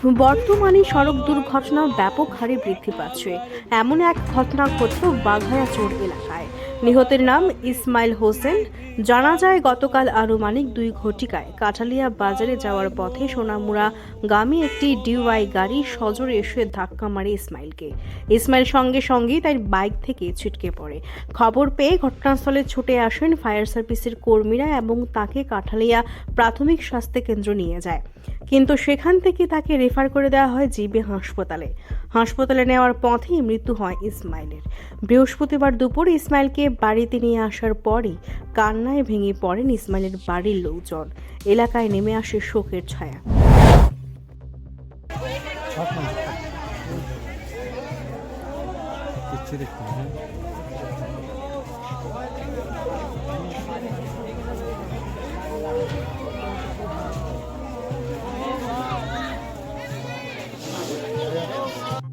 বর্তমানে সড়ক দুর্ঘটনা ব্যাপক হারে বৃদ্ধি পাচ্ছে। এমন এক ঘটনা ঘটল বাঘায়াচোর এলাকায়। নিহতের নাম ইসমাইল হোসেন। জানা যায় গতকাল আনুমানিক 2 ঘটিকায় কাঠালিয়া বাজারে যাওয়ার পথে সোনামুড়া গামী একটি ডিউআই গাড়ি সজোরে এসে ধাক্কা মারে ইসমাইলকে। ইসমাইল সঙ্গে সঙ্গেই তার বাইক থেকে ছিটকে পড়ে। খবর পেয়ে ঘটনাস্থলে ছুটে আসেন ফায়ার সার্ভিসের কর্মীরা এবং তাকে কাঠালিয়া প্রাথমিক স্বাস্থ্য কেন্দ্র নিয়ে যায়, কিন্তু সেখান থেকে তাকে রেফার করে দেওয়া হয় জিবি হাসপাতালে নেওয়ার পথেই মৃত্যু হয় ইসমাইলের। বৃহস্পতিবার দুপুরে ইসমাইলকে বাড়িতে নিয়ে আসার পরই কান্নায় ভেঙে পড়েন ইসমাইলের বাড়ির লোকজন। এলাকায় নেমে আসে শোকের ছায়া।